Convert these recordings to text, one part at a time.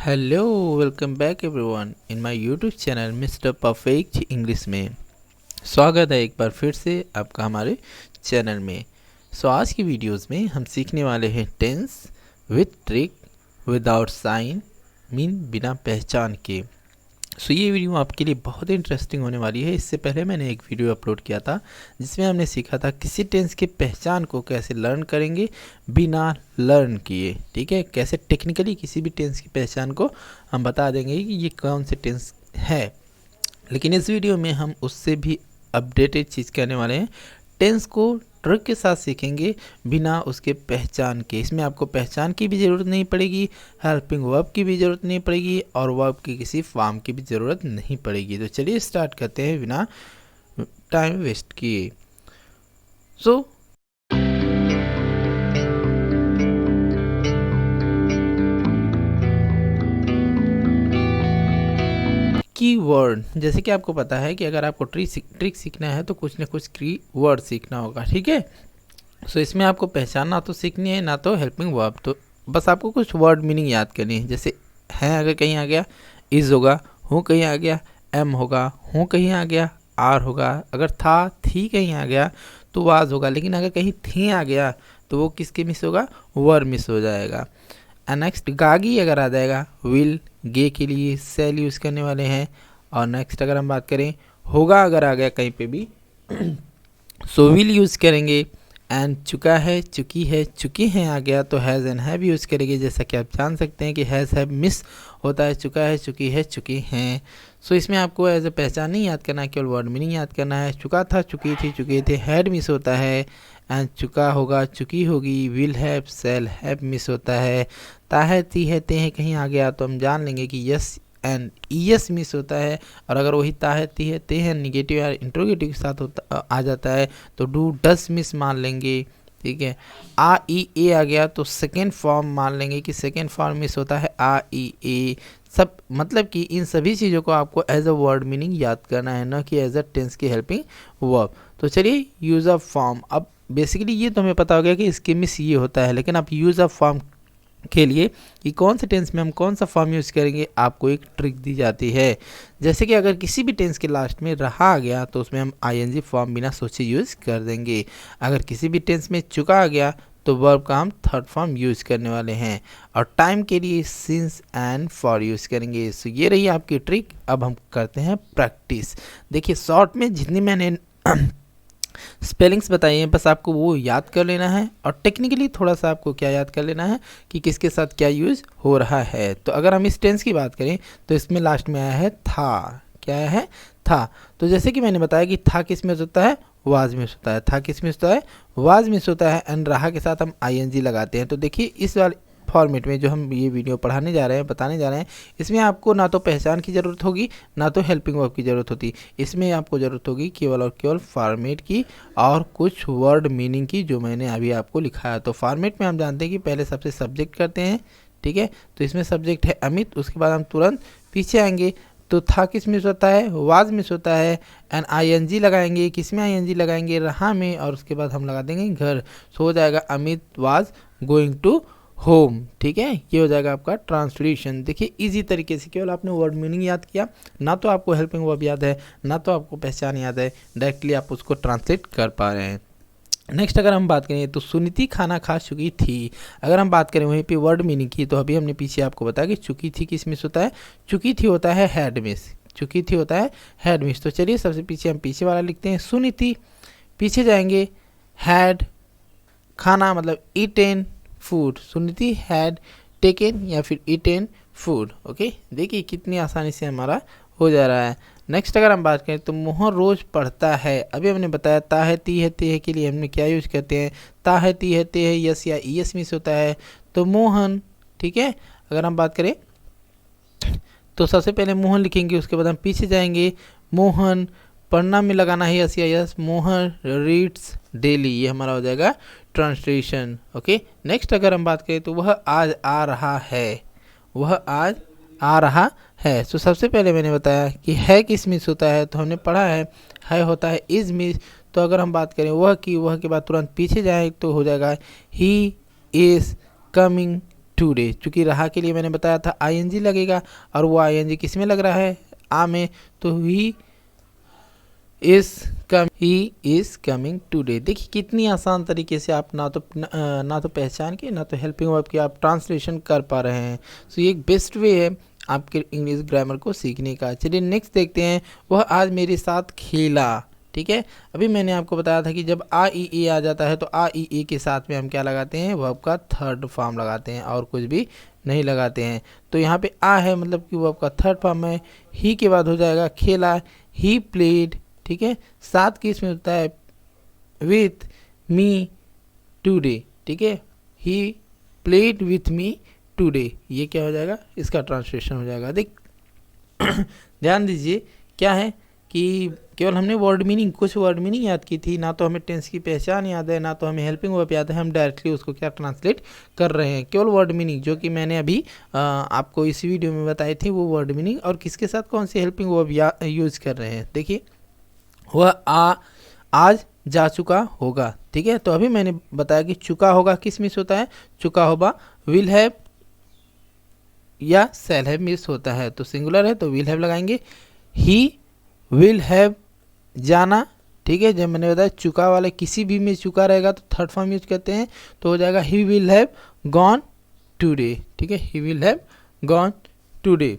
Hello, welcome back everyone in my YouTube channel mister perfect English में। स्वागत है एक बार फिर से आपका हमारे चैनल में। आज की वीडियोस में हम सीखने वाले हैं tense with trick without sign, mean बिना पहचान के। ये वीडियो आपके लिए बहुत इंटरेस्टिंग होने वाली है। इससे पहले मैंने एक वीडियो अपलोड किया था जिसमें हमने सीखा था किसी टेंस के पहचान को कैसे लर्न करेंगे बिना लर्न किए। ठीक है, कैसे टेक्निकली किसी भी टेंस की पहचान को हम बता देंगे कि ये कौन से टेंस है। लेकिन इस वीडियो में हम उससे भी अपडेटेड चीज़ करने वाले हैं। टेंस को ट्रिक के साथ सीखेंगे बिना उसके पहचान के। इसमें आपको पहचान की भी ज़रूरत नहीं पड़ेगी, हेल्पिंग वर्ब की भी ज़रूरत नहीं पड़ेगी और वर्ब की किसी फॉर्म की भी ज़रूरत नहीं पड़ेगी। तो चलिए स्टार्ट करते हैं बिना टाइम वेस्ट किए। कीवर्ड, जैसे कि आपको पता है कि अगर आपको ट्रिक सीखना है तो कुछ ना कुछ की वर्ड सीखना होगा। ठीक है, इसमें आपको पहचान ना तो सीखनी है ना तो हेल्पिंग वर्ब। तो बस आपको कुछ वर्ड मीनिंग याद करनी है। जैसे है अगर कहीं आ गया इज़ होगा, हूँ कहीं आ गया एम होगा, हूँ कहीं आ गया आर होगा, अगर था थी कहीं आ गया तो वाज होगा। लेकिन अगर कहीं थी आ गया तो वो किसके मिस होगा, वर मिस हो जाएगा। एंड नेक्स्ट गागी अगर आ जाएगा विल, गे के लिए सेल यूज़ करने वाले हैं। और नेक्स्ट अगर हम बात करें होगा अगर आ गया कहीं पे भी सो विल यूज़ करेंगे। एंड चुका है, चुकी है, चुकी हैं आ गया तो हैज़ एंड हैव यूज़ करेंगे। जैसा कि आप जान सकते हैं कि हैज़ हैव मिस होता है, चुका है, चुकी है, चुकी हैं। इसमें आपको एज ए पहचान नहीं याद करना है, केवल वर्ड मीनिंग याद करना है। चुका था, चुकी थी, चुके थे, हैड मिस होता है। एंड चुका होगा, चुकी होगी, will have, shall have miss होता है। ता है, ती है, ते हैं कहीं आ गया तो हम जान लेंगे कि यस एंड ईएस मिस होता है। और अगर वही ता है, ती है, ते हैं निगेटिव या इंट्रोगेटिव के साथ आ जाता है तो डू डस मिस मान लेंगे। ठीक है, आ ई ए आ गया तो सेकेंड फॉर्म मान लेंगे कि सेकेंड फॉर्म मिस होता है आ ई ए। सब मतलब कि इन सभी चीज़ों को आपको एज अ वर्ड मीनिंग याद करना है, ना कि एज अ टेंस की हेल्पिंग वर्ब। तो चलिए यूज़ ऑफ फॉर्म। अब बेसिकली ये तो हमें पता हो गया कि इसके मिस ये होता है, लेकिन आप यूज़ ऑफ फॉर्म के लिए कि कौन से टेंस में हम कौन सा फॉर्म यूज़ करेंगे आपको एक ट्रिक दी जाती है। जैसे कि अगर किसी भी टेंस के लास्ट में रहा आ गया तो उसमें हम आईएनजी फॉर्म बिना सोचे यूज़ कर देंगे। अगर किसी भी टेंस में चुका आ गया तो वर्ब का हम थर्ड फॉर्म यूज़ करने वाले हैं। और टाइम के लिए सिंस एंड फॉर यूज़ करेंगे। ये रही आपकी ट्रिक। अब हम करते हैं प्रैक्टिस। देखिए शॉर्ट में जितनी मैंने स्पेलिंग्स बताइए बस आपको वो याद कर लेना है। और टेक्निकली थोड़ा सा आपको क्या याद कर लेना है कि किसके साथ क्या यूज़ हो रहा है। तो अगर हम इस टेंस की बात करें तो इसमें लास्ट में आया है था। क्या आया है, था। तो जैसे कि मैंने बताया कि था किस में होता है, वाज मिस होता है। था किस में होता है, वाज मिस होता है। एंड रहा के साथ हम आईएनजी लगाते हैं। तो देखिए इस वाले फॉर्मेट में जो हम ये वीडियो पढ़ाने जा रहे हैं, बताने जा रहे हैं, इसमें आपको ना तो पहचान की ज़रूरत होगी ना तो हेल्पिंग वर्ब की ज़रूरत होती। इसमें आपको ज़रूरत होगी केवल और केवल फॉर्मेट की और कुछ वर्ड मीनिंग की, जो मैंने अभी आपको लिखा है। तो फॉर्मेट में हम जानते हैं कि पहले सबसे सब्जेक्ट करते हैं। ठीक है, तो इसमें सब्जेक्ट है अमित, उसके बाद हम तुरंत पीछे आएंगे तो था किस मिस होता है, वाज मिस होता है। एंड आईएनजी लगाएंगे, किस में आईएनजी लगाएंगे, रहा में। और उसके बाद हम लगा देंगे घर। सो हो जाएगा Amit was going to home. ठीक है, ये हो जाएगा आपका ट्रांसलेशन। देखिए इजी तरीके से केवल आपने वर्ड मीनिंग याद किया, ना तो आपको हेल्पिंग वर्ब याद है ना तो आपको पहचान याद है, डायरेक्टली आप उसको ट्रांसलेट कर पा रहे हैं। नेक्स्ट अगर हम बात करें तो सुनीति खाना खा चुकी थी। अगर हम बात करें वहीं पे वर्ड मीनिंग की तो अभी हमने पीछे आपको बताया कि चुकी थी किस मिस होता है, चुकी थी होता है हैड मिस, चुकी थी होता है हैड मिस। तो चलिए सबसे पीछे हम पीछे वाला लिखते हैं सुनीति, पीछे जाएंगे हैड, खाना मतलब eaten food, Suniti had taken या फिर ईटेन फूड। ओके, देखिए कितनी आसानी से हमारा हो जा रहा है। नेक्स्ट अगर हम बात करें तो मोहन रोज पढ़ता है। अभी हमने बताया ता है, ती है, ते है के लिए हमने क्या यूज़ करते हैं, ता है, ती है, ते है, यस या ईएस मिस होता है तो मोहन। ठीक है, अगर हम बात करें तो सबसे पहले मोहन लिखेंगे, उसके बाद हम पीछे जाएंगे, मोहन पढ़ना में लगाना है यस या यस, मोहन रीड्स डेली, ये हमारा हो जाएगा ट्रांसलेशन। ओके, नेक्स्ट अगर हम बात करें तो वह आज आ रहा है, वह आज आ रहा है। तो सबसे पहले मैंने बताया कि है किस मिस होता है, तो हमने पढ़ा है होता है इज मिस। तो अगर हम बात करें वह की, वह के बाद तुरंत पीछे जाए तो हो जाएगा ही इज़ कमिंग टुडे। चूँकि रहा के लिए मैंने बताया था आईएनजी लगेगा और वो आईएनजी किस में लग रहा है, आ में, तो ही इज कमिंग टुडे। देखिए कितनी आसान तरीके से आप ना तो पहचान के ना तो हेल्पिंग वर्ब की आप ट्रांसलेशन कर पा रहे हैं। सो ये एक बेस्ट वे है आपके इंग्लिश ग्रामर को सीखने का। चलिए नेक्स्ट देखते हैं, वह आज मेरे साथ खेला। ठीक है, अभी मैंने आपको बताया था कि जब आ ई ए आ जाता है तो आ ई ए के साथ में हम क्या लगाते हैं, वर्ब का थर्ड फॉर्म लगाते हैं और कुछ भी नहीं लगाते हैं। तो यहाँ पे आ है मतलब कि वर्ब का थर्ड फॉर्म है। ही के बाद हो जाएगा खेला, ही प्लेड। ठीक है, साथ किस में होता है, विथ मी टुडे। ठीक है, he played with me today, ये क्या हो जाएगा, इसका ट्रांसलेशन हो जाएगा। देख ध्यान दीजिए क्या है कि केवल हमने वर्ड मीनिंग, कुछ वर्ड मीनिंग याद की थी, ना तो हमें टेंस की पहचान याद है, ना तो हमें हेल्पिंग वर्ब याद है, हम डायरेक्टली उसको क्या ट्रांसलेट कर रहे हैं। केवल वर्ड मीनिंग जो कि मैंने अभी आपको इस वीडियो में बताई थी, वो वर्ड मीनिंग और किसके साथ कौन सी हेल्पिंग वर्ब यूज कर रहे हैं। देखिए वह आज जा चुका होगा। ठीक है, तो अभी मैंने बताया कि चुका होगा किस मिस होता है, चुका होगा विल हैव या शैल हैव मिस होता है। तो सिंगुलर है तो विल हैव लगाएंगे। ही विल हैव जाना। ठीक है, जब मैंने बताया चुका वाले किसी भी में चुका रहेगा तो थर्ड फॉर्म यूज करते हैं, तो हो जाएगा he will have gone today. ठीक है, he will have gone today.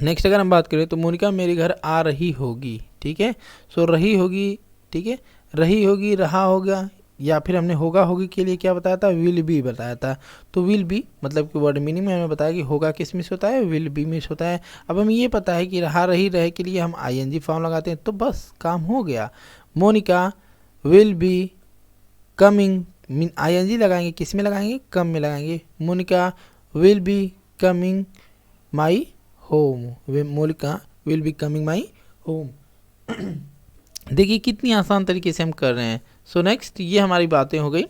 Next अगर हम बात करें तो मोनिका मेरे घर आ रही होगी। ठीक है, सो रही होगी। ठीक है, रही होगी, रहा होगा, या फिर हमने होगा होगी के लिए क्या बताया था, विल बी बताया था। तो विल बी मतलब कि वर्ड मीनिंग में हमें बताया कि होगा किस मिस होता है, विल बी मिस होता है। अब हमें ये पता है कि रहा रही रहे के लिए हम आईएनजी फॉर्म लगाते हैं, तो बस काम हो गया। Monica will be coming, ING लगाएंगे किस में लगाएंगे, कम में लगाएंगे। Monica will be coming my home, Monica will be coming my home. देखिए कितनी आसान तरीके से हम कर रहे हैं। सो नेक्स्ट, ये हमारी बातें हो गई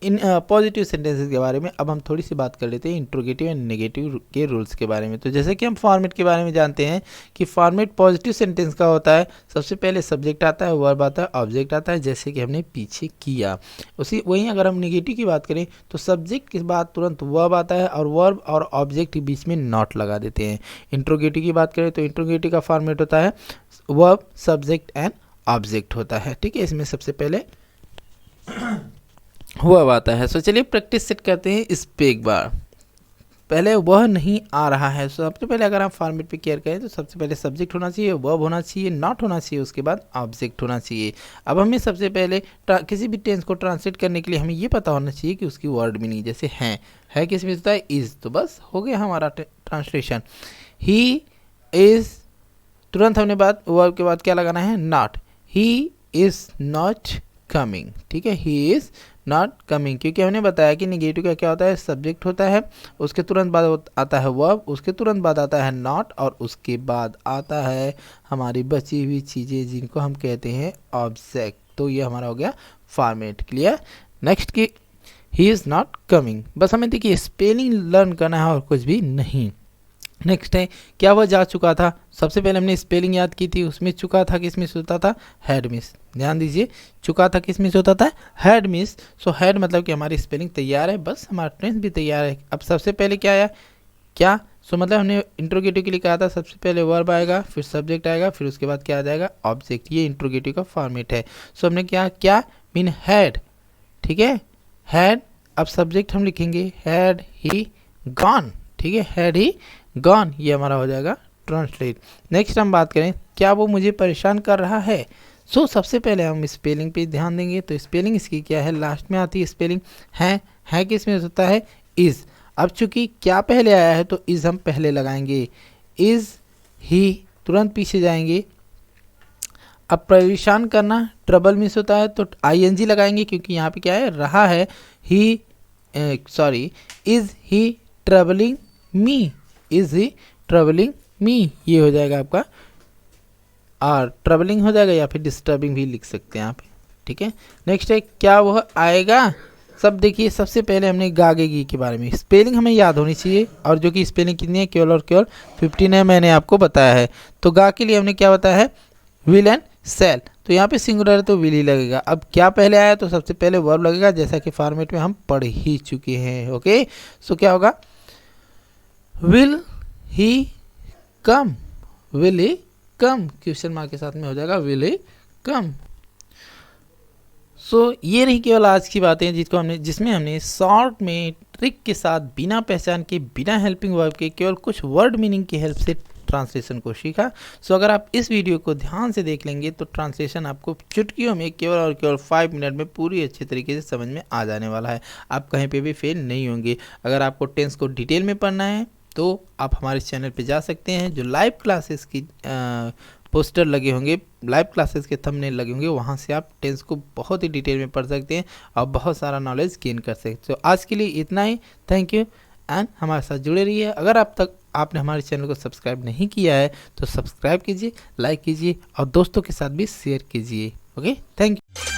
इन पॉजिटिव सेंटेंसेस के बारे में। अब हम थोड़ी सी बात कर लेते हैं इंट्रोगेटिव एंड नेगेटिव के रूल्स के बारे में। तो जैसे कि हम फॉर्मेट के बारे में जानते हैं कि फॉर्मेट पॉजिटिव सेंटेंस का होता है, सबसे पहले सब्जेक्ट आता है, वर्ब आता है, ऑब्जेक्ट आता है, जैसे कि हमने पीछे किया। वहीं अगर हम नेगेटिव की बात करें तो सब्जेक्ट के बाद तुरंत वर्ब आता है और वर्ब और ऑब्जेक्ट के बीच में नॉट लगा देते हैं। इंट्रोगेटिव की बात करें तो इंट्रोगेटिव का फॉर्मेट होता है वर्ब, सब्जेक्ट एंड ऑब्जेक्ट होता है। ठीक है, इसमें सबसे पहले वर्ब आता है। सो चलिए प्रैक्टिस सेट करते हैं इस पे एक बार। पहले वह नहीं आ रहा है। सबसे पहले अगर आप फॉर्मेट पे केयर करें तो सबसे पहले सब्जेक्ट होना चाहिए, वर्ब होना चाहिए, नॉट होना चाहिए, उसके बाद ऑब्जेक्ट होना चाहिए। अब हमें सबसे पहले किसी भी टेंस को ट्रांसलेट करने के लिए हमें ये पता होना चाहिए कि उसकी वर्ड मीनिंग, जैसे है किस में होता है, इज, तो बस हो गया हमारा ट्रांसलेशन। ही इज, तुरंत हमने वर्ब के बाद क्या लगाना है, not. He is not coming. ठीक है, ही इज नॉट कमिंग, क्योंकि हमने बताया कि निगेटिव का क्या होता है, सब्जेक्ट होता है, उसके तुरंत बाद आता है वर्ब, उसके तुरंत बाद आता है नॉट और उसके बाद आता है हमारी बची हुई चीज़ें जिनको हम कहते हैं ऑब्जेक्ट। तो ये हमारा हो गया फॉर्मेट। क्लियर। नेक्स्ट की ही इज़ नॉट कमिंग, बस हमें देखिए स्पेलिंग लर्न करना है और कुछ भी नहीं। नेक्स्ट है क्या वह जा चुका था। सबसे पहले हमने स्पेलिंग याद की थी, उसमें चुका था किस मिस होता था, हैड मिस। ध्यान दीजिए चुका था किस मिस होता था, हैड मिस। सो हैड मतलब कि हमारी स्पेलिंग तैयार है, बस हमारा टेंस भी तैयार है। अब सबसे पहले क्या आया, क्या। सो मतलब हमने इंट्रोगेटिव के लिए कहा था सबसे पहले वर्ब आएगा, फिर सब्जेक्ट आएगा, फिर उसके बाद क्या आ जाएगा, ऑब्जेक्ट। ये इंट्रोगेटिव का फॉर्मेट है। सो हमने क्या मीन हैड। ठीक है, हैड। अब सब्जेक्ट हम लिखेंगे हैड ही गॉन। ठीक है, हैड ही गॉन, ये हमारा हो जाएगा ट्रांसलेट। नेक्स्ट हम बात करें क्या वो मुझे परेशान कर रहा है। सो सबसे पहले हम स्पेलिंग पे ध्यान देंगे। तो स्पेलिंग इसकी क्या है, लास्ट में आती है स्पेलिंग है किस में होता है, इज़। अब चूंकि क्या पहले आया है तो इज़ हम पहले लगाएंगे, इज़ ही, तुरंत पीछे जाएंगे। अब परेशान करना, ट्रबल मिस होता है तो आईएनजी लगाएंगे, क्योंकि यहाँ पे क्या है, रहा है, he is he troubling me, is he travelling me, ये हो जाएगा आपका, और ट्रेवलिंग हो जाएगा या फिर डिस्टर्बिंग भी लिख सकते हैं आप। ठीक है, नेक्स्ट है क्या वह आएगा। सब देखिए सबसे पहले हमने गागेगी के बारे में स्पेलिंग हमें याद होनी चाहिए, और जो कि स्पेलिंग कितनी है, केवल और केवल 15 है, मैंने आपको बताया है। तो गा के लिए हमने क्या बताया है, विल एंड सेल, तो यहाँ पे सिंगुलर है तो विल ही लगेगा। अब क्या पहले आया, तो सबसे पहले वर्ब लगेगा, जैसा कि फॉर्मेट में हम पढ़ ही चुके हैं। ओके, सो क्या होगा, will he come, will he come, question mark के साथ में हो जाएगा विल ही कम। सो ये नहीं केवल आज की बातें जिसमें हमने शॉर्ट में ट्रिक के साथ बिना पहचान के, बिना हेल्पिंग वर्ब के, केवल कुछ वर्ड मीनिंग की हेल्प से ट्रांसलेशन को सीखा। सो अगर आप इस वीडियो को ध्यान से देख लेंगे तो ट्रांसलेशन आपको चुटकियों में केवल और केवल 5 मिनट में पूरी अच्छे तरीके से समझ में आ जाने वाला है। आप कहीं पे भी फेल नहीं होंगे। अगर आपको टेंस को डिटेल में पढ़ना है तो आप हमारे चैनल पे जा सकते हैं, जो लाइव क्लासेस की पोस्टर लगे होंगे, लाइव क्लासेस के थंबनेल लगे होंगे, वहाँ से आप टेंस को बहुत ही डिटेल में पढ़ सकते हैं और बहुत सारा नॉलेज गेन कर सकते हैं। तो आज के लिए इतना ही, थैंक यू एंड हमारे साथ जुड़े रहिए। अगर अब तक आपने हमारे चैनल को सब्सक्राइब नहीं किया है तो सब्सक्राइब कीजिए, लाइक कीजिए और दोस्तों के साथ भी शेयर कीजिए। Okay, thank you.